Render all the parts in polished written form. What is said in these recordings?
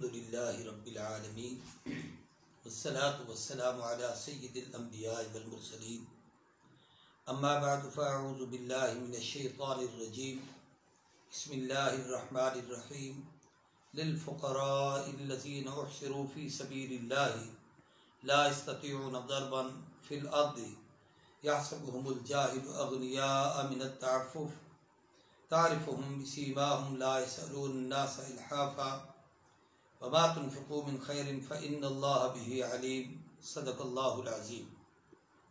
अल्हम्दुलिल्लाहि रब्बिल आलमीन वस्सलातु वस्सलामु अला सय्यिदिल अंबिया वल मुरसलीन अम्मा बअद फ़अऊज़ु बिल्लाहि मिनश शैतानिर रजीम बिस्मिल्लाहिर रहमानिर रहीम लिल फ़ुक़राइल्लज़ीना उहसिरू फ़ी सबीलिल्लाहि ला यस्ततीऊना ज़रबन फ़िल अर्दि यहसबुहुमुल जाहिलु अग़नियाअ मिनत तअफ़्फ़ुफ़ तारिफ़ुहुम बिसीमाहुम ला यसअलून अन्नास इल्हाफ़ा वमा तुनफ़िक़ू मिन खैरिन फ़इन्नल्लाह बिही अलीम सदक़ल्लाहुल अज़ीम।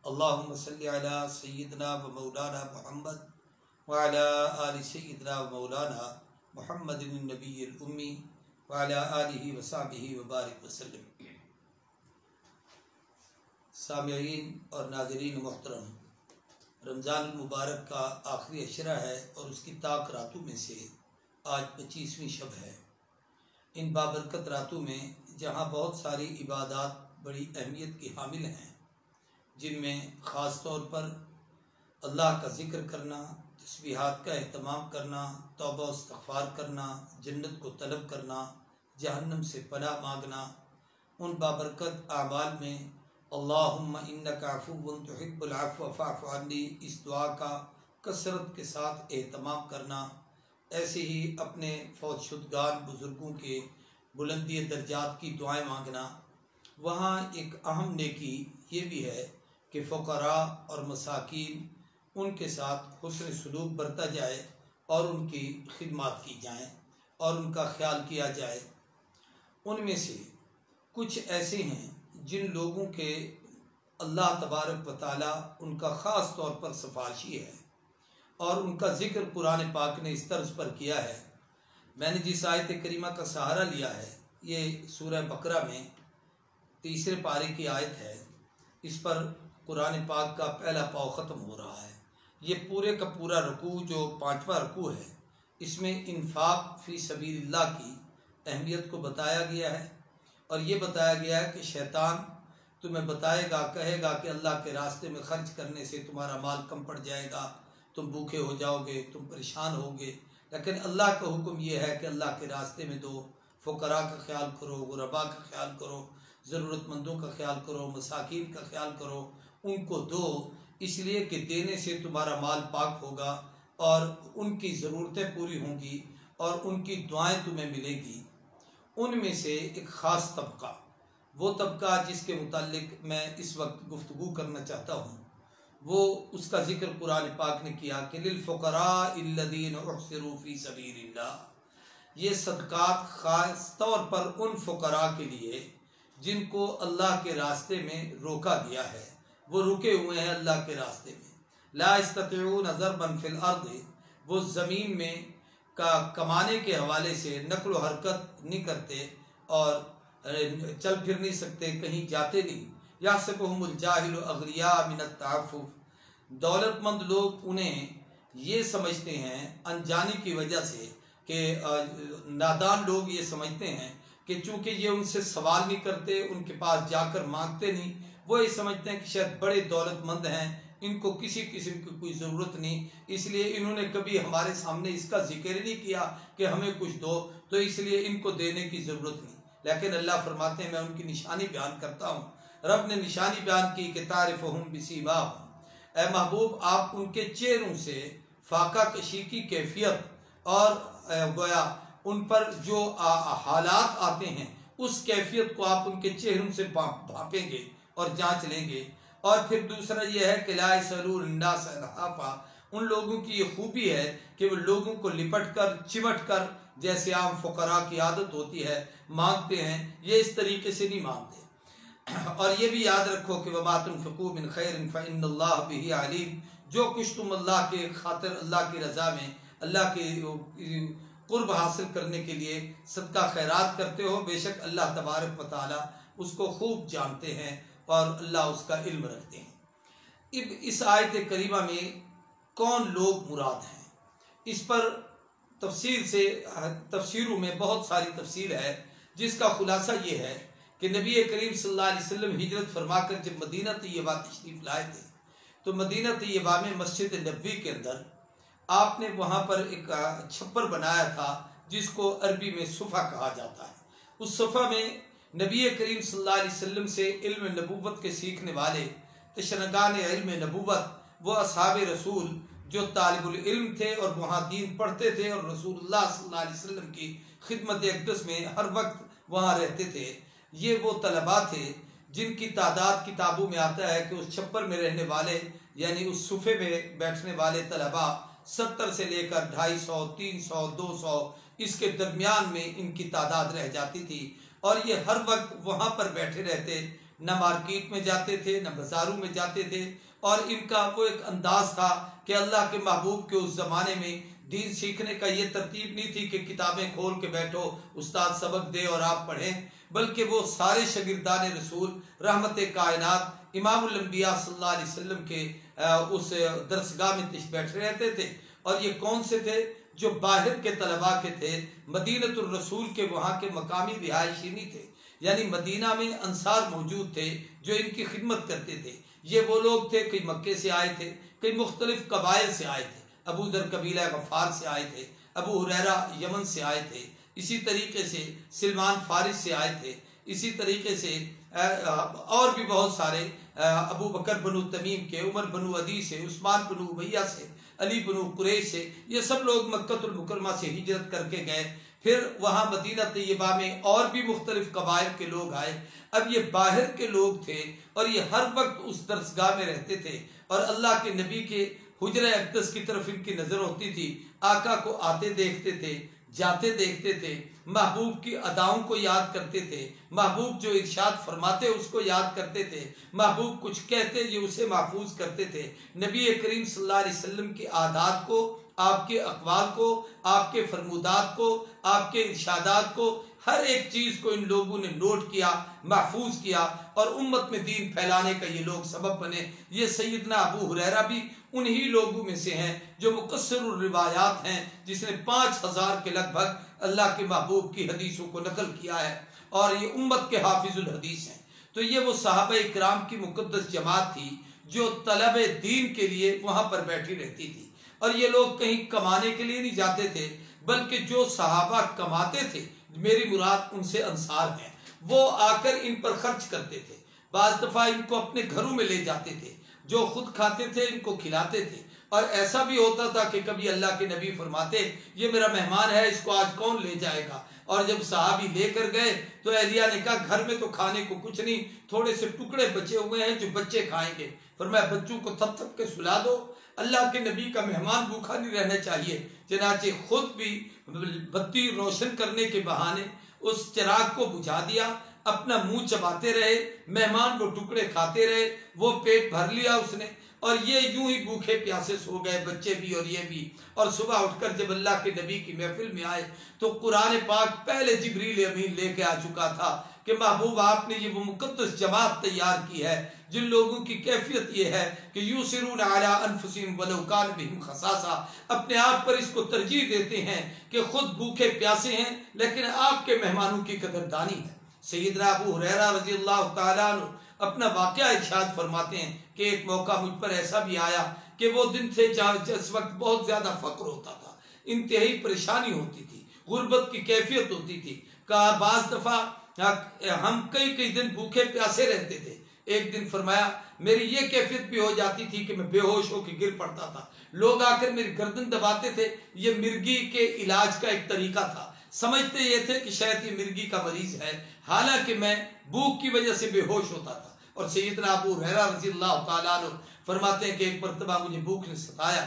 अल्लाहुम्मा सल्लि अला सय्यिदिना व मौलाना मुहम्मद व अला आलि सय्यिदिना व मौलाना मुहम्मदिन नबिय्यिल उम्मी व अला आलिहि व सहबिहि व बारिक वसल्लम। सामिईन और नाज़रीन मुहतरम, रमज़ान मुबारक का आखिरी अशरा है और उसकी ताक रातों में से आज 25वीं शब है। इन बाबरकत रातों में जहाँ बहुत सारी इबादात बड़ी अहमियत की हामिल हैं, जिनमें ख़ास तौर पर अल्लाह का ज़िक्र करना, तस्बीहात का एहतमाम करना, तौबा व इस्तिग़फ़ार करना, जन्नत को तलब करना, जहन्नम से पनाह मांगना, उन बाबरकत आमाल में अल्लाहुम्मा इन्नका अफ़ुव्वुन तुहिब्बुल अफ़्व फ़अफ़ु अन्नी, इस दुआ का कसरत के साथ एहतमाम करना। ऐसे ही अपने फौतशुदगान बुज़ुर्गों के बुलंदी दर्जात की दुआएं मांगना। वहाँ एक अहम नेकी ये भी है कि फ़ुक़रा और मसाकीन, उनके साथ हुस्न सलूक बरता जाए और उनकी खिदमत की जाए और उनका ख्याल किया जाए। उनमें से कुछ ऐसे हैं जिन लोगों के अल्लाह तबारक व तआला उनका ख़ास तौर पर सिफारिशी है और उनका ज़िक्र कुरान पाक ने इस तर्ज पर किया है। मैंने जिस आयत करीमा का सहारा लिया है, ये सूरह बकरा में 3 पारे की आयत है। इस पर कुरान पाक का पहला पाव ख़त्म हो रहा है। ये पूरे का पूरा रुकू जो 5वां रुकू है, इसमें इन्फाक फ़ी सबीलिल्लाह की अहमियत को बताया गया है और ये बताया गया है कि शैतान तुम्हें बताएगा, कहेगा कि अल्लाह के रास्ते में खर्च करने से तुम्हारा माल कम पड़ जाएगा, तुम भूखे हो जाओगे, तुम परेशान होगे। लेकिन अल्लाह का हुक्म यह है कि अल्लाह के रास्ते में दो, फ़ुक़रा का ख्याल करो, गुरबा का ख्याल करो, ज़रूरतमंदों का ख्याल करो, मसाकीन का ख्याल करो, उनको दो, इसलिए कि देने से तुम्हारा माल पाक होगा और उनकी ज़रूरतें पूरी होंगी और उनकी दुआएं तुम्हें मिलेगी। उनमें से एक ख़ास तबका, वो तबका जिसके मुताल्लिक मैं इस वक्त गुफ्तगू करना चाहता हूँ, वो उसका ज़िक्र कुरान पाक ने किया कि लिल फ़ुक़राइल्लज़ीना उहसिरू फ़ी सबीलिल्लाह। ये सदक़ात ख़ास तौर पर उन फ़ुक़रा के लिए जिनको अल्लाह के रास्ते में रोका गया है, वो रुके हुए हैं अल्लाह के रास्ते में। ला यस्ततीऊना ज़रबन फ़िल अर्दि, वो ज़मीन में का कमाने के हवाले से नक़्ल व हरकत नहीं करते और चल फिर नहीं सकते, कहीं जाते नहीं। यहसबुहुमुल जाहिलु अग़नियाअ मिनत तअफ़्फ़ुफ़, दौलतमंद लोग उन्हें ये समझते हैं अनजाने की वजह से कि नादान लोग ये समझते हैं कि चूँकि ये उनसे सवाल नहीं करते, उनके पास जाकर मांगते नहीं, वो ये समझते हैं कि शायद बड़े दौलतमंद हैं, इनको किसी किस्म की कोई ज़रूरत नहीं, इसलिए इन्होंने कभी हमारे सामने इसका जिक्र नहीं किया कि हमें कुछ दो, तो इसलिए इनको देने की ज़रूरत नहीं। लेकिन अल्लाह फरमाते हैं मैं उनकी निशानी बयान करता हूँ। रब ने निशानी बयान की कि तारिफ़ुहुम बिसीमाहुम, ए महबूब आप उनके चेहरों से फाका कशी की कैफियत और गोया उन पर जो हालात आते हैं उस कैफियत को आप उनके चेहरों से भापेंगे और जांच लेंगे। और फिर दूसरा यह है कि ला यसअलून अन्नास इल्हाफ़ा, उन लोगों की ये खूबी है कि वो लोगों को लिपट कर चिमट कर, जैसे आम फ़ुक़रा की आदत होती है, मांगते हैं, ये इस तरीके से नहीं मांगते। और ये भी याद रखो कि वमा तुनफ़िक़ू मिन खैरिन फ़इन्नल्लाह बिही अलीम, जो कुछ तुम अल्लाह के खातिर, अल्लाह की रज़ा में, अल्लाह के कुर्ब हासिल करने के लिए सदका खैरात करते हो, बेशक अल्लाह तबारक व तआला उसको खूब जानते हैं और अल्लाह उसका इल्म रखते हैं। इस आयत करीमा में कौन लोग मुराद हैं, इस पर तफसीरों में बहुत सारी तफसील है, जिसका खुलासा ये है कि नबी करीम सल्लल्लाहु अलैहि वसल्लम हिजरत फरमा कर जब मदीना तैयबा तशरीफ़ लाए थे, तो मदीना तैयबा में मस्जिद नबवी के अंदर आपने वहाँ पर एक छप्पर बनाया था जिसको अरबी में सुफ़ा कहा जाता है। उस सफ़ा में नबी करीम सल्लल्लाहु अलैहि वसल्लम से इल्म नबूवत के सीखने वाले तशनगान इल्म नबूवत वो असहाब रसूल जो तालिबुल इल्म थे और वहाँ दीन पढ़ते थे और रसूलुल्लाह सल्लल्लाहु अलैहि वसल्लम की खिदमत अक़दस में हर वक्त वहाँ रहते थे, ये वो तलबा थे जिनकी तादाद किताबों में आता है कि उस छप्पर में रहने वाले यानी उस सुफ़े में बैठने वाले तलबा 70 से लेकर 250, 300, 200 इसके दरमियान में इनकी तादाद रह जाती थी। और ये हर वक्त वहाँ पर बैठे रहते, न मार्केट में जाते थे न बाज़ारों में जाते थे। और इनका वो एक अंदाज था कि अल्लाह के महबूब के उस ज़माने में दीन सीखने का ये तरतीब नहीं थी कि किताबें खोल के बैठो, उस्ताद सबक दे और आप पढ़ें, बल्कि वो सारे शागिर्दान रसूल रहमत कायनात इमामुल अंबिया सल्लल्लाहु अलैहि वसल्लम के उस दरसगाह में बैठे रहते थे। और ये कौन से थे? जो बाहर के तलबा के थे, मदीनतुर रसूल के वहाँ के मकामी रिहायशी नहीं थे, यानी मदीना में अंसार मौजूद थे जो इनकी खिदमत करते थे। ये वो लोग थे, कई मक्के से आए थे, कई मुख्तलिफ कबाइल से आए थे। अबू दर कबीला गफ़ार से आए थे, अबू हुरैरा यमन से आए थे, इसी तरीके से सलमान फारिस से आए थे, इसी तरीके से और भी बहुत सारे अबू बकर बनु तमीम के, उमर बनु अदी से, उस्मान बनु उमैया से, अली बनु कुरैश से, ये सब लोग मक्कतुल मुकरमा से हिजरत करके गए। फिर वहाँ मदीना तैयबा में और भी मुख्तलिफ कबाइल के लोग आए। अब ये बाहर के लोग थे और ये हर वक्त उस दरसगाह में रहते थे और अल्लाह के नबी के हुजरे अक़दस की तरफ इनकी नज़र होती थी। आका को आते देखते थे, जाते देखते थे, महबूब की अदाओं को याद करते थे, महबूब जो इरशाद फरमाते उसको याद करते थे, महबूब कुछ कहते ये उसे महफूज करते थे। नबी करीम सल्लल्लाहु अलैहि वसल्लम की आदात को, आपके अक़वाल को, आपके फरमूदात को, आपके इरशादात को, हर एक चीज़ को इन लोगों ने नोट किया, महफूज किया और उम्मत में दीन फैलाने का ये लोग सबब बने। ये सैयदना अबू हुरैरा भी उन्हीं लोगों में से हैं जो मुकस्सरुर रिवायात हैं, जिसने 5000 के लगभग अल्लाह के महबूब की हदीसों को नकल किया है और ये उम्मत के हाफिजुल हदीस हैं। तो ये वो सहाबा इकराम की मुकद्दस जमात थी जो तलबे दीन के लिए वहाँ पर बैठी रहती थी। और ये लोग कहीं कमाने के लिए नहीं जाते थे, बल्कि जो सहाबा कमाते थे, मेरी मुराद उनसे अंसार हैं, वो आकर इन पर खर्च करते थे। बाज़ दफ़ा इनको अपने घरों में ले जाते थे, जो खुद खाते थे इनको खिलाते थे। और ऐसा भी होता था कि कभी अल्लाह के नबी फरमाते ये मेरा मेहमान है, इसको आज कौन ले जाएगा। और जब सहाबी लेकर गए तो अहलिया ने कहा घर में तो खाने को कुछ नहीं, थोड़े से टुकड़े बचे हुए हैं जो बच्चे खाएंगे, फरमाया बच्चों को थप थप के सुला दो। अल्लाह के नबी का मेहमान भूखा नहीं रहना चाहिए, चनाचे खुद भी बत्ती रोशन करने के बहाने उस चिराग को बुझा दिया, अपना मुंह चबाते रहे, मेहमान वो टुकड़े खाते रहे, वो पेट भर लिया उसने और ये यूं ही भूखे प्यासे सो गए, बच्चे भी और ये भी। और सुबह उठकर जब अल्लाह के नबी की महफिल में आए तो कुरान पाक पहले जिब्रील अमीन लेके आ चुका था कि महबूब आपने ये वो मुकद्दस जमात तैयार की है जिन लोगों की कैफियत ये है कि यूसिरूना अला अनफुसिहिम वलौ कान बिहिम खसासा, अपने आप पर इसको तरजीह देते हैं कि खुद भूखे प्यासे हैं लेकिन आपके मेहमानों की कदरदानी है। सैयदना अबू हुरैरा रज़ियल्लाहु ताला अन्हु अपना वाक़या इरशाद फरमाते हैं कि एक मौका मुझ पर ऐसा भी आया कि वो दिन थे जिस वक्त बहुत ज्यादा फक्र होता था, इंतहाई परेशानी होती थी, गुर्बत की कैफियत होती थी। बाज़ दफा हम कई दिन भूखे प्यासे रहते थे। एक दिन फरमाया मेरी ये कैफियत भी हो जाती थी कि मैं बेहोश होकर गिर पड़ता था, लोग आकर मेरी गर्दन दबाते थे। ये मिर्गी के इलाज का एक तरीका था, समझते ये थे कि शायद ये मिर्गी का मरीज है, हालांकि मैं भूख की वजह से बेहोश होता था। और सैयदना अबू हुरैरा रज़ियल्लाहु ताला अन्हु फरमाते हैं कि एक मर्तबा मुझे भूख ने सताया,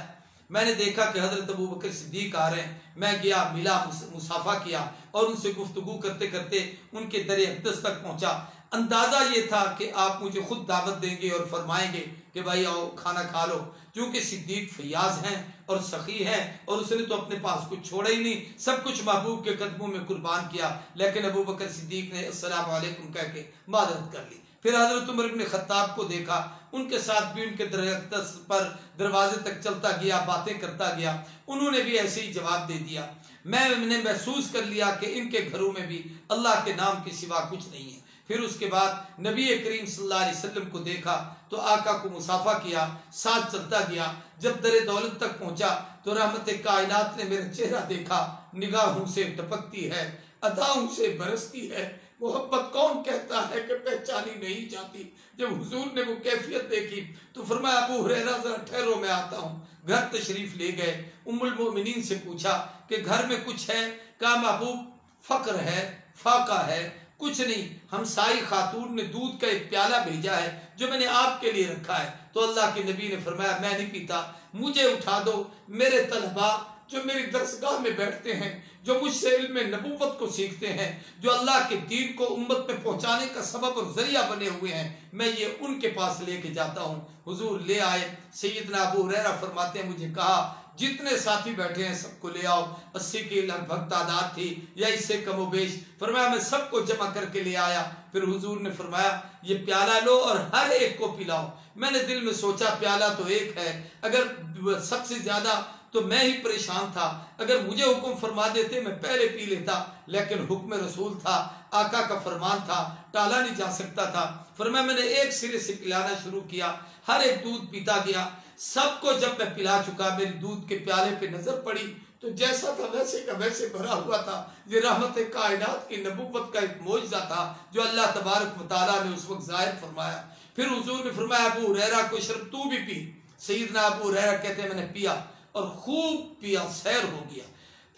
मैंने देखा कि हजरत अबू बकर सिद्दीक आ रहे हैं, मैं गया, मिला, मुसाफा किया और उनसे गुफ्तगू करते करते उनके दरे अक़दस तक पहुंचा। अंदाजा ये था कि आप मुझे खुद दावत देंगे और फरमाएंगे कि भाई आओ खाना खा लो, क्योंकि सिद्दीक फयाज हैं और सखी हैं और उसने तो अपने पास कुछ छोड़ा ही नहीं, सब कुछ महबूब के कदमों में कुर्बान किया। लेकिन अबू बकर सिद्दीक ने अस्सलाम वालेकुम कह के मादरत कर ली। फिर हजरत उमर इब्न खत्ताब को देखा, उनके साथ भी उनके दरख्त पर दरवाजे तक चलता गया, बातें करता गया, उन्होंने भी ऐसे ही जवाब दे दिया। मैंने महसूस कर लिया कि इनके घरों में भी अल्लाह के नाम के सिवा कुछ नहीं है। फिर उसके बाद नबी करीम सल्लल्लाहु अलैहि वसल्लम को देखा तो आका को मुसाफा किया, साथ चलता गया। जब दरे दौलत तक पहुंचा तो रहमत कायनात ने मेरा चेहरा देखा, निगाहों से टपकती है, अदाओं से बरसती है। मोहब्बत कौन कहता है कि पहचानी नहीं जाती। जब हुजूर ने वो कैफियत देखी तो फरमाया अबू हुरैरा जरा ठहरो, मैं आता हूँ। घर तशरीफ ले गए। उम्मुल मोमिनीन से पूछा कि घर में कुछ है? कहा महबूब फक्र है, फाका है, कुछ नहीं, हमसाई खातून ने दूध का एक प्याला भेजा है जो मैंने आपके लिए रखा है। तो अल्लाह के नबी ने फरमाया मैं नहीं पीता, मुझे उठा दो। मेरे तलबा जो मेरी दरसगाह में बैठते हैं, जो मुझसे इल्म नबूवत को सीखते हैं, जो अल्लाह के दीन को उम्मत में पहुंचाने का सबब और जरिया बने हुए हैं, मैं ये उनके पास लेके जाता हूँ। हुजूर ले आए। सैयदना अबू हुरैरा फरमाते हैं मुझे कहा जितने साथी बैठे हैं सबको ले आओ। 80 की लगभग तादाद थी या इससे कमोबेश। फरमाया मैं सबको जमा करके ले आया। फिर हुजूर ने फरमाया ये प्याला लो और हर एक को पिलाओ। मैंने दिल में सोचा प्याला तो एक है, अगर सबसे ज्यादा तो मैं ही परेशान था। अगर मुझे हुक्म फरमा देते मैं पहले पी लेता, लेकिन हुक्म रसूल था, आका का फरमान था, टाला नहीं जा सकता था। फरमाया मैंने एक सिरे से पिलाना शुरू किया, हर एक दूध पीता गया। सबको जब मैं पिला चुका, मेरी दूध के प्याले पे नजर पड़ी तो जैसा था वैसे का वैसे भरा हुआ था। ये रहमत कायनात की नबूवत का एक मौजज़ा था जो अल्लाह तबारक व तआला ने उस वक्त जाहिर फरमाया। फिर हुजूर ने फरमाया अबू हुरैरा को शर्ब तू भी पी। सैयदना अबू हुरैरा कहते हैं मैंने पिया और खूब पिया, सैर हो गया।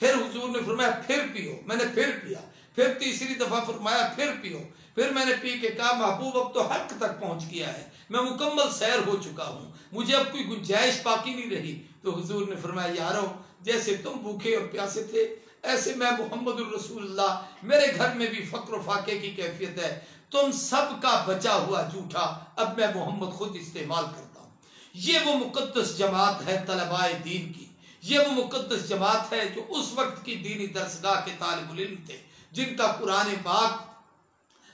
फिर हुजूर ने फरमाया फिर पियो, मैंने फिर पिया। फिर तीसरी दफा फरमाया फिर पियो। फिर मैंने पी के कहा महबूब अब तो हक तक पहुंच गया है, मैं मुकम्मल सैर हो चुका हूँ, मुझे अब कोई गुंजाइश बाकी नहीं रही। तो हुजूर ने फरमाया यारो जैसे तुम भूखे और प्यासे थे ऐसे मैं मोहम्मद रसूलुल्लाह, मेरे घर में भी फक्र फाके की कैफियत है। तुम सबका बचा हुआ जूठा अब मैं मोहम्मद खुद इस्तेमाल करता हूँ। ये वो मुकद्दस जमात है तलबाए दीन की, ये वो मुकद्दस जमात है जो उस वक्त की दीनी दरसगाह के तालिबुल इल्म थे, जिनका कुरान पाक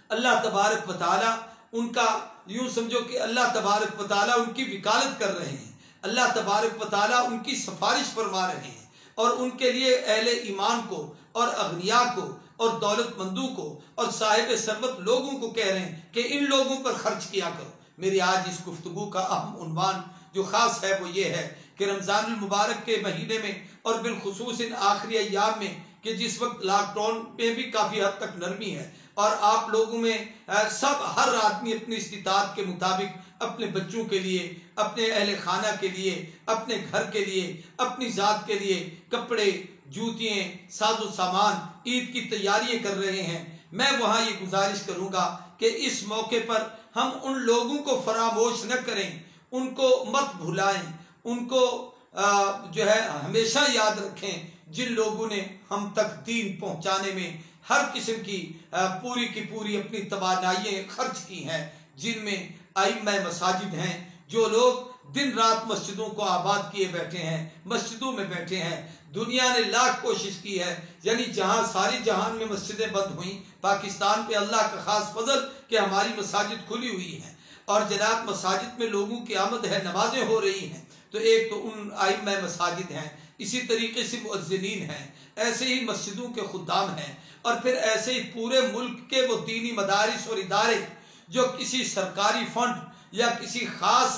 अल्लाह तबारक व तआला उनका यूं समझो कि अल्लाह तबारक व तआला उनकी विकालत कर रहे हैं, अल्लाह तबारक व तआला उनकी सिफारिश फरमा रहे हैं और उनके लिए अहले ईमान को और अगनिया को और दौलतमंदों को और साहिब सरबत लोगों को कह रहे हैं कि इन लोगों पर खर्च किया करो। मेरी आज इस गुफ्तगू का अहम उन्वान जो खास है वो ये है कि रमजानुल मुबारक के महीने में और बिलखुसूस इन आखिरी अय्याम में कि जिस वक्त लॉकडाउन में भी काफ़ी हद तक नरमी है और आप लोगों में सब हर आदमी अपनी इस्तिताअत के मुताबिक अपने बच्चों के लिए, अपने अहले खाना के लिए, अपने घर के लिए, अपनी ज़ात के लिए कपड़े, जूतियाँ, साजो सामान, ईद की तैयारियां कर रहे हैं। मैं वहाँ ये गुजारिश करूँगा कि इस मौके पर हम उन लोगों को फरामोश न करें, उनको मत भुलाएं, उनको जो है हमेशा याद रखें जिन लोगों ने हम तक दीन पहुँचाने में हर किस्म की पूरी अपनी तवानाइयाँ खर्च की हैं, जिनमें आइम्मा मसाजिद हैं, जो लोग दिन रात मस्जिदों को आबाद किए बैठे हैं, मस्जिदों में बैठे हैं। दुनिया ने लाख कोशिश की है, यानी जहां सारी जहान में मस्जिदें बंद हुई, पाकिस्तान पे अल्लाह का खास फजल कि हमारी मसाजिद खुली हुई हैं और जनाब मसाजिद में लोगों की आमद है, नमाजें हो रही हैं। तो एक तो उन आइम्मा मसाजिद हैं, इसी तरीके से मुअज्जिनीन हैं, ऐसे ही मस्जिदों के खुद्दाम हैं और फिर ऐसे ही पूरे मुल्क के वो दीनी मदारिस और इदारे जो किसी सरकारी फंड या किसी खास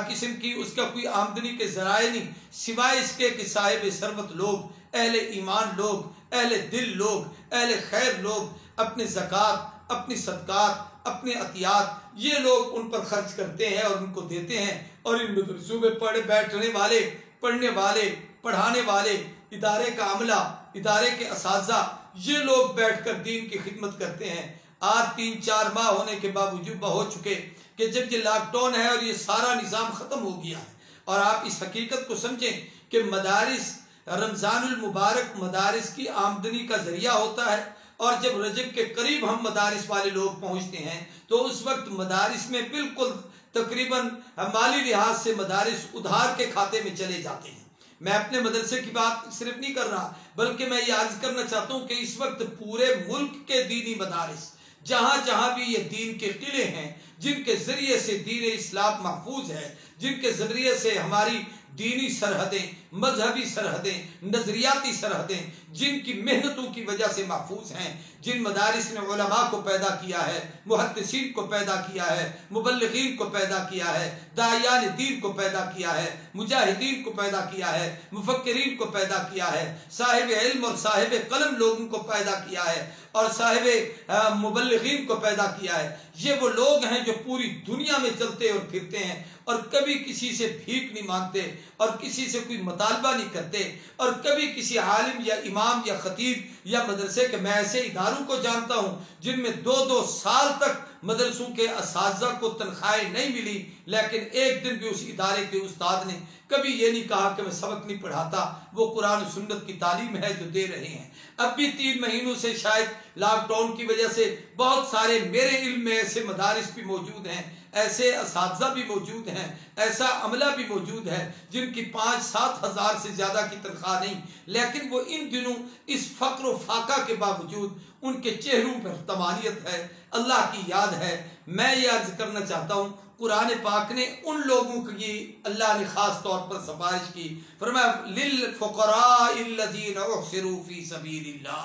किस्म की उसका कोई आमदनी के जराए नहीं, सिवाय इसके कि साहिब सरबत लोग, अहले ईमान लोग, अहले दिल लोग, अहले खैर लोग अपने ज़कात, अपनी सदकात, अपने अतियात ये लोग उन पर खर्च करते हैं और उनको देते हैं। और इन मदरसों में बैठने वाले, पढ़ने वाले, पढ़ाने वाले, इदारे का अमला, इदारे के असातिज़ा ये लोग बैठकर दीन की खिदमत करते हैं। आज 3-4 माह होने के बावजूद हो चुके कि जब ये लॉकडाउन है और ये सारा निज़ाम ख़त्म हो गया है और आप इस हकीकत को समझें कि मदारिस रमज़ानुल मुबारक मदारिस की आमदनी का जरिया होता है और जब रजब के करीब हम मदारिस वाले लोग पहुँचते हैं तो उस वक्त मदारिस में बिल्कुल तकरीबन माली लिहाज से मदारिस उधार के खाते में चले जाते हैं। मैं अपने मदरसे की बात सिर्फ नहीं कर रहा, बल्कि मैं ये अर्ज करना चाहता हूँ कि इस वक्त पूरे मुल्क के दीनी मदारिस जहाँ जहाँ भी ये दीन के किले हैं, जिनके जरिए से दीन इस्लाम महफूज है, जिनके जरिए से हमारी दीनी सरहदें मजहबी सरहदें, नजरियाती सरहदें जिनकी मेहनतों की वजह से महफूज हैं, जिन मदारिस ने उलमा को पैदा किया है, मुहद्दिसीन को पैदा किया है, मुबल्लिगीन को पैदा किया है, दायान दीन को पैदा किया है, मुजाहिदीन को पैदा किया है, मुफक्किरीन को पैदा किया है, साहिब इल्म और साहिब कलम लोगों को पैदा किया है और साहिब मुबल्लिगीन को पैदा किया है। ये वो लोग हैं जो पूरी दुनिया में चलते और फिरते हैं और कभी किसी से भीख नहीं मांगते और किसी से कोई मुतालबा नहीं करते और कभी किसी आलिम या इमाम या खतीब या मदरसे के, मैं ऐसे इदारों को जानता हूँ जिनमें 2-2 साल तक मदरसों के असातिज़ा को तनख्वाहें नहीं मिली, लेकिन एक दिन भी उस इदारे के उस्ताद ने कभी ये नहीं कहा कि मैं सबक नहीं पढ़ाता, वो कुरान और सुन्नत की तालीम है जो दे रहे हैं। अब भी 3 महीनों से शायद लॉकडाउन की वजह से बहुत सारे मेरे इल्म में ऐसे मदारिस भी मौजूद हैं, ऐसे असातिज़ा भी मौजूद हैं, ऐसा अमला भी मौजूद है जिनकी 5-7 हज़ार से ज़्यादा की तनख्वाह नहीं, लेकिन वो इन दिनों इस फ़क्र व फाका के बावजूद उनके चेहरों पर तमानियत है, अल्लाह की याद है। मैं ये अर्ज करना चाहता हूँ, कुरान पाक ने उन लोगों की अल्लाह ने खास तौर पर सिफारिश की, फरमाया लिल फुक़राइल्लज़ीना उहसिरू फ़ी सबीलिल्लाह,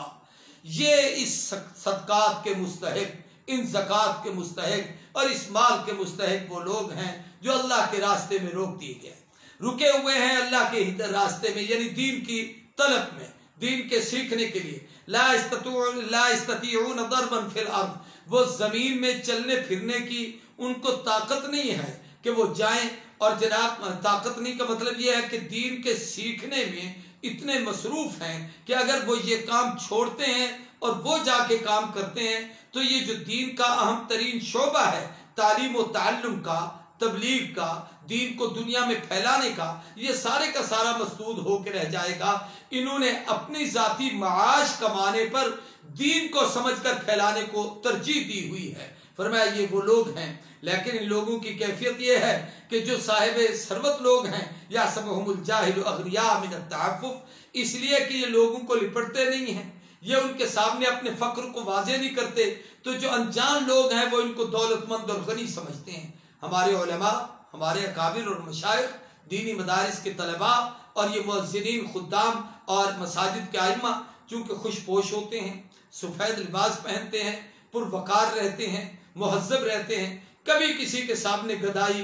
ये इस सदक़ात के मुस्तहिक, इन ज़कात के मुस्तहिक और इस माल के मुस्तहिक वो लोग हैं जो अल्लाह के रास्ते में रोक दिए गए, रुके हुए हैं अल्लाह के रास्ते में, यानी दीन की तलब में, दीन के सीखने के लिए। ला यस्ततीऊन दरबन फिल अर्द, वो जमीन में चलने फिरने की उनको ताकत नहीं है कि वो जाएं, और जनाब ताकत नहीं का मतलब ये है कि दीन के सीखने में इतने मसरूफ हैं कि अगर वो ये काम छोड़ते हैं और वो जाके काम करते हैं तो ये जो दीन का अहम तरीन शोबा है, तालीम व ताल्लुम का, तबलीग का, दीन को दुनिया में फैलाने का, ये सारे का सारा मसदूद होकर रह जाएगा। इन्होंने अपनी जाती माश कमाने पर दीन को समझकर फैलाने को तरजीह दी हुई है। फरमाया ये वो लोग हैं, लेकिन इन लोगों की कैफियत ये है कि जो साहिब सरवत लोग हैं, या सबहुमुल जाहिल अगनिया मिन अत्तअफ्फुफ, इसलिए कि ये लोगों को लिपटते नहीं हैं, ये उनके सामने अपने फक्र को वाजे नहीं करते, तो जो अनजान लोग हैं वो इनको दौलतमंद और गनी समझते हैं। हमारे उलमा, हमारे अकाबिर और मशाइख, दीनी मदारिस के तलबा और ये मुअज्जिनीन, खुद्दाम और मसाजिद के आइम्मा चूँकि खुशपोश होते हैं, सफ़ेद लिबास पहनते हैं, पुरवकार रहते हैं, मुहज्जब रहते हैं, कभी किसी के सामने गदाई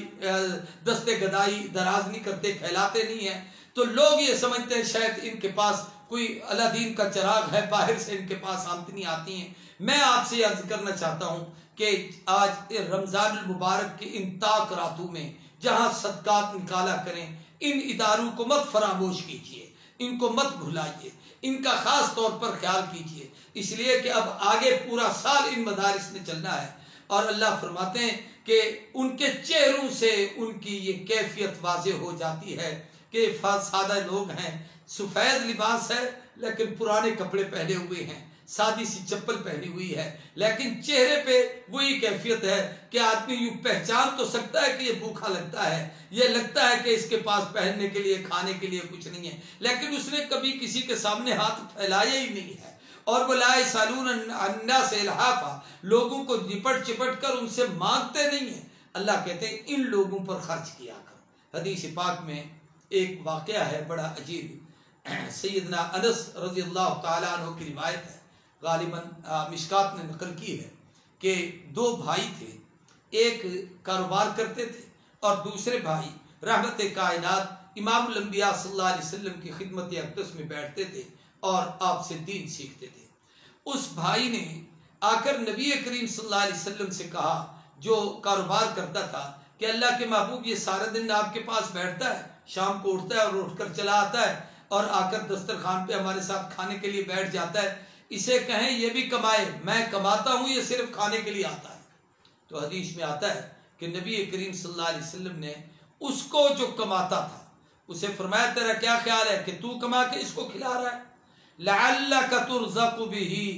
दस्ते गदाई दराज नहीं करते, फैलाते नहीं हैं, तो लोग ये समझते हैं शायद इनके पास कोई अलादीन का चिराग है, बाहर से इनके पास आमदनी आती हैं। मैं आपसे अर्ज करना चाहता हूँ कि आज रमज़ान मुबारक की इन ताक रातों में जहाँ सदकात निकाला करें, इन इदारों को मत फरामोश कीजिए, इनको मत भुलाइए, इनका खास तौर पर ख्याल कीजिए, इसलिए कि अब आगे पूरा साल इन मदारिस में चलना है। और अल्लाह फरमाते हैं कि उनके चेहरों से उनकी ये कैफियत वाज़े हो जाती है कि सादा लोग हैं, सफ़ेद लिबास है लेकिन पुराने कपड़े पहने हुए हैं, सादी सी चप्पल पहनी हुई है, लेकिन चेहरे पे वही कैफियत है कि आदमी यूँ पहचान तो सकता है कि ये भूखा लगता है, ये लगता है कि इसके पास पहनने के लिए, खाने के लिए कुछ नहीं है, लेकिन उसने कभी किसी के सामने हाथ फैलाया ही नहीं है। और वो ला यसअलून अन्नास इल्हाफा, लोगों को लिपट चिपट कर उनसे मांगते नहीं है। अल्लाह कहते हैं इन लोगों पर खर्च किया करो। हदीस पाक में एक वाक़या है बड़ा अजीब, सैयदना अनस रज़ियल्लाहु ताला अन्हु की रिवायत है, गालिबन मिशकात ने नकल की है कि 2 भाई थे, एक कारोबार करते थे और दूसरे भाई रहमत कायनात इमामुल अंबिया सल्लल्लाहु अलैहि वसल्लम की खिदमत अक़दस में बैठते थे और आपसे दीन सीखते थे। उस भाई ने आकर नबी करीम सल्लल्लाहु अलैहि वसल्लम से कहा, जो कारोबार करता था, कि अल्लाह के महबूब ये सारा दिन आपके पास बैठता है, शाम को उठता है और उठकर चला आता है और आकर दस्तरखान पे हमारे साथ खाने के लिए बैठ जाता है, इसे कहें ये भी कमाए, मैं कमाता हूँ, ये सिर्फ खाने के लिए आता है। तो हदीस में आता है कि नबी करीम सल्लल्लाहु अलैहि वसल्लम ने उसको जो कमाता था उसे फरमाया, तेरा क्या ख्याल है कि तू कमा के इसको खिला रहा है? लअल्लका तुरज़क़ु बिही,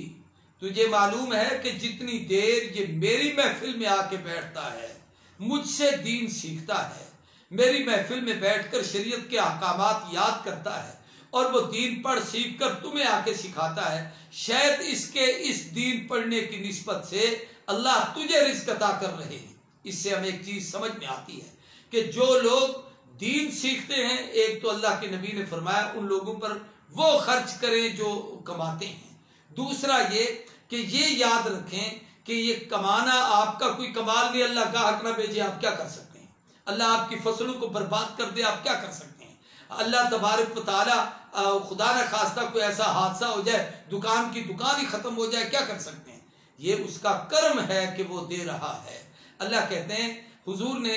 तुझे मालूम है कि जितनी देर ये मेरी महफिल में आके बैठता है, मुझसे दीन सीखता है, मेरी महफिल में बैठकर शरीयत के अहकामात याद करता है और वो दीन पढ़ सीख कर तुम्हें आके सिखाता है, शायद इसके इस दीन पढ़ने की निस्बत से अल्लाह तुझे रिज़्क़ अता कर रहे हैं। इससे हमें एक चीज़ समझ में आती है कि जो लोग दीन सीखते हैं, एक तो अल्लाह के नबी ने फरमाया उन लोगों पर वो खर्च करें जो कमाते हैं। दूसरा ये कि ये याद रखें कि ये कमाना आपका कोई कमाल नहीं, अल्लाह गाहक ना भेजे, आप क्या कर सकते हैं? अल्लाह आपकी फसलों को बर्बाद कर दे, आप क्या कर सकते हैं? अल्लाह तबारक व तआला खुदा न खास्ता कोई ऐसा हादसा हो जाए, दुकान की दुकान ही खत्म हो जाए, क्या कर सकते हैं? ये उसका कर्म है कि वो दे रहा है। अल्लाह कहते हैं, हुजूर ने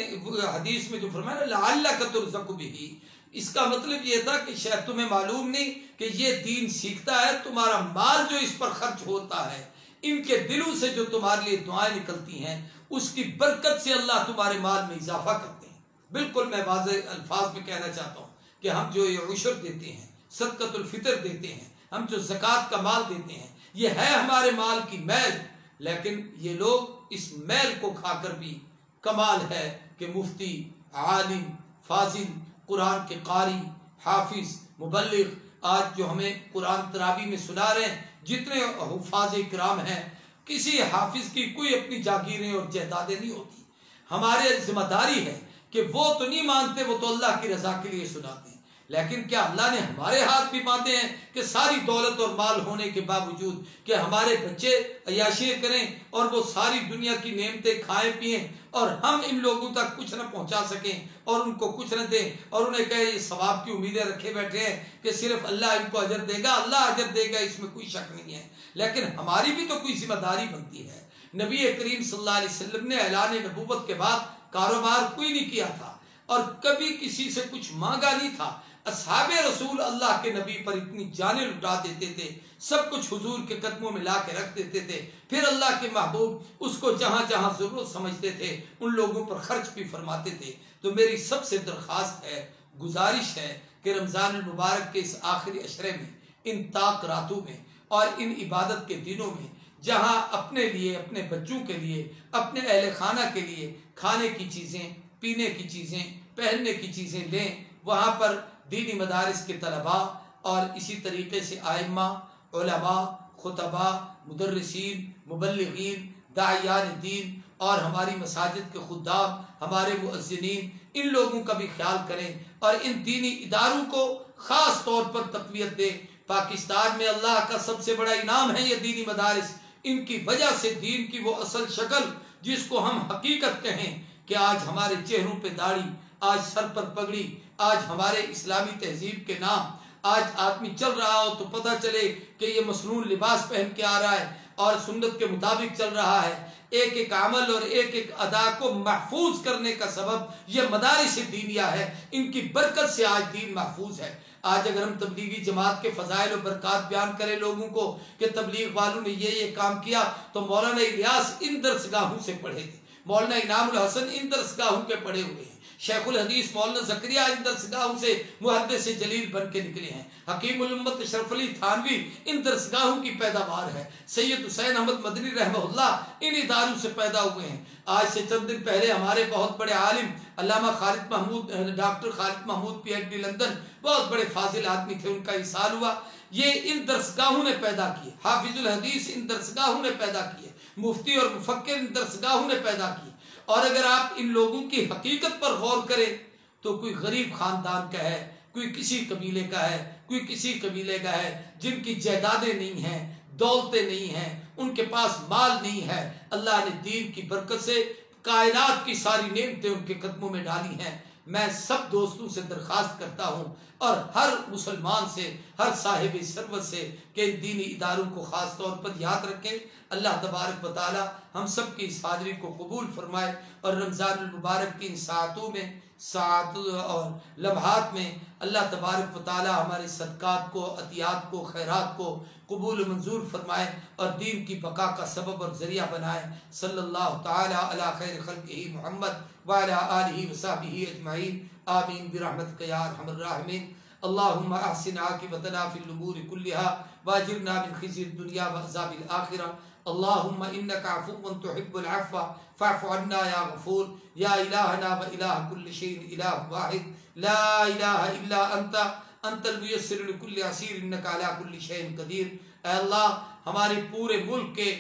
हदीस में जो फरमाया लअल्लक तुरज़क़ु बिही, इसका मतलब ये था कि शायद तुम्हें मालूम नहीं कि ये दीन सीखता है, तुम्हारा माल जो इस पर खर्च होता है, इनके दिलों से जो तुम्हारे लिए दुआएं निकलती हैं, उसकी बरकत से अल्लाह तुम्हारे माल में इजाफा करते हैं। बिल्कुल मैं वाज़ेह अल्फाज में कहना चाहता हूँ कि हम जो ये उशर देते हैं, सदक़तुल फितर देते हैं, हम जो ज़कात का माल देते हैं, ये है हमारे माल की मैल, लेकिन ये लोग इस मैल को खाकर भी कमाल है कि मुफ्ती, आलिम, फाजिल, कुरान के कारी, हाफिज, मुबल्लिग, आज जो हमें कुरान तरावी में सुना रहे हैं, जितने हुफ़ाज़ किराम हैं, किसी हाफिज की कोई अपनी जागीरें और जायदादें नहीं होती। हमारे जिम्मेदारी है कि वो तो नहीं मानते, वो तो अल्लाह की रजा के लिए सुनाते हैं, लेकिन क्या अल्लाह ने हमारे हाथ भी बांधे हैं कि सारी दौलत और माल होने के बावजूद कि हमारे बच्चे अय्याशी करें और वो सारी दुनिया की नेमतें खाएं पिएं और हम इन लोगों तक कुछ न पहुंचा सकें और उनको कुछ न दें और उन्हें कहे ये सवाब की उम्मीदें रखे बैठे हैं कि सिर्फ अल्लाह इनको अजर देगा, अल्लाह अजर देगा, इसमें कोई शक नहीं है। लेकिन हमारी भी तो कोई जिम्मेदारी बनती है। नबी करीम सल्लल्लाहु अलैहि वसल्लम ने ऐलान नबूवत के बाद कारोबार कोई नहीं किया था और कभी किसी से कुछ मांगा नहीं था। असहाबे रसूल अल्लाह के नबी पर इतनी जानें लुटा देते थे, सब कुछ हुजूर के कदमों में ला के रख देते थे, फिर अल्लाह के महबूब उसको जहां जहां जरूरत समझते थे उन लोगों पर खर्च भी फरमाते थे। तो मेरी सबसे दरख्वास्त है, गुजारिश है कि रमज़ान मुबारक के इस आखिरी अशरे में, इन ताक रातों में और इन इबादत के दिनों में, जहां अपने लिए, अपने बच्चों के लिए, अपने अहले खाना के लिए खाने की चीज़ें, पीने की चीज़ें, पहनने की चीज़ें लें, वहाँ पर दीनी मदारिस के तलबा और इसी तरीके से आइम्मा, उलमा, खुतबा, मुदर्रिसीन, मुबल्लिगीन, दाइयान दीन और हमारी मसाजिद के खुद्दाम, हमारे मुअज्जिनीन, इन लोगों का भी ख्याल करें और इन दीनी इदारों को ख़ास तौर पर तक़वियत दें। पाकिस्तान में अल्लाह का सबसे बड़ा इनाम है ये दीनी मदारिस। इनकी वजह से दीन की वो असल शक्ल, जिसको हम हकीकत कहें कि आज हमारे चेहरों पे दाढ़ी, आज सर पर पगड़ी, आज हमारे इस्लामी तहजीब के नाम, आज आदमी चल रहा हो तो पता चले कि ये मसनून लिबास पहन के आ रहा है और सुन्नत के मुताबिक चल रहा है। एक एक अमल और एक एक अदा को महफूज करने का सबब ये मदारिस दीनिया है। इनकी बरकत से आज दीन महफूज है। आज अगर हम तबलीगी जमात के फजाइल और बरकत बयान करें लोगों को कि तबलीग वालों ने ये काम किया, तो मौलाना इलियास इन दरसगाहों से पढ़े थे, मौलाना इनामुल हसन इन दरसगाहों के पढ़े हुए हैं, शेखुल हदीस मौलाना ज़करिया इन दरसगाहों से मुहद्दिस जलील बन के निकले हैं, हकीमुल उम्मत अशरफ अली थानवी इन दरसगाहों की पैदावार है, सैयद हुसैन अहमद मदनी रहमहुल्लाह इन इदारों से पैदा हुए हैं। आज से चंद दिन पहले हमारे बहुत बड़े आलिम अल्लामा Khalid Mahmood, doctor Khalid Mahmood PhD London, बहुत बड़े फाजिल आदमी थे, उनका इसाल हुआ। ये इन दरसगाहों ने पैदा किए, हाफिजुल हदीस इन दरसगाहों ने पैदा किए, मुफ्ती और मुफक्किर इन दरसगाहों ने पैदा किए। और अगर आप इन लोगों की हकीकत पर गौर करें तो कोई गरीब खानदान का है, कोई किसी कबीले का है, कोई किसी कबीले का है, जिनकी जायदादें नहीं हैं, दौलतें नहीं हैं, उनके पास माल नहीं है, अल्लाह ने दीन की बरकत से कायनात की सारी नेमतें उनके कदमों में डाली हैं। मैं सब दोस्तों से दरख्वास्त करता हूँ और हर मुसलमान से, हर साहिब सरवत से कि इन दीनी इदारों को ख़ास तौर पर याद रखें। अल्लाह तबारक व तआला हम सब की इस हाज़िरी को कबूल फरमाए और रमज़ान मुबारक की इन सातों में, सात और लम्हात में अल्लाह तबारक व तआला हमारे सदक़ात को, अतियात को, खैरात को कबूल मंजूर फरमाए और दीन की बका का सबब और ज़रिया बनाए। सल्लल्लाहु तआला अला खैर खल्क़िही मुहम्मद व अला आलिही व सहबिही अजमईन, आमीन बिरहमतिका या अरहमर राहिमीन। अल्लाहुम्मा अहसिन आक़िबतना फिल उमूरि कुल्लिहा वाजिरना मिन ख़िज़्यिद दुनिया व अज़ाबिल आखिरह। अल्लाहुम्मा इन्नका अफ़ुव्वुन तुहिब्बुल अफ़्व फ़अफ़ु अन्ना या गफ़ूर। या इलाहना व इलाह कुल्लि शैइन इलाह वाहिद ला इलाहा इल्ला अंता अंतल मुयस्सिर लिकुल्लि असीर इन्नका अला कुल्लि शैइन क़दीर। ऐ अल्लाह, हमारे पूरे मुल्क के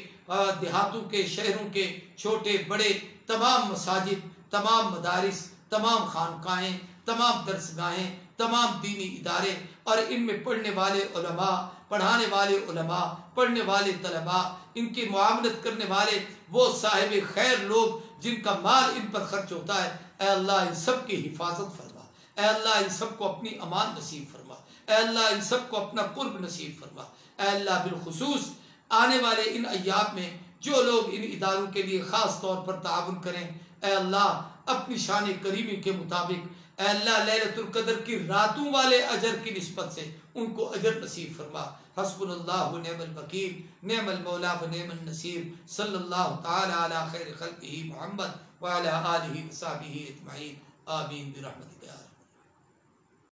देहातों के, शहरों के छोटे बड़े तमाम मसाजिद, तमाम मदारिस, तमाम खानकाहें, तमाम दरसगाहें, तमाम दीनी इदारे और इनमें पढ़ने वाले उलमा, पढ़ाने वाले उलमा, पढ़ने वाले तलबा, इनकी मुआमलत करने वाले वो साहिब खैर लोग जिनका माल इन पर खर्च होता है, ऐ अल्लाह इन सब की हिफाजत फरमा, ऐ अल्लाह इन सब को अपनी अमान नसीब फरमा, ऐ अल्लाह इन सब को अपना कुर्ब नसीब फरमा, ऐ अल्लाह बिलखुसूस आने वाले इन अय्याम में जो लोग इन इदारों के लिए ख़ास तौर पर ताउन करें, ऐ अल्लाह अपनी शान करीमी के मुताबिक ऐ अल्लाह लैलतुल क़द्र की रातों वाले अजर की निस्बत से उनको अजर नसीब फरमा। हस्बुनल्लाहु व निअमल वकील, निअमल मौला व निअमन नसीर। सल्लल्लाहु तआला अला खैर खल्क़िही मुहम्मद व अला आलिहि व सहबिही अजमईन। आमीन बिरहमतिका या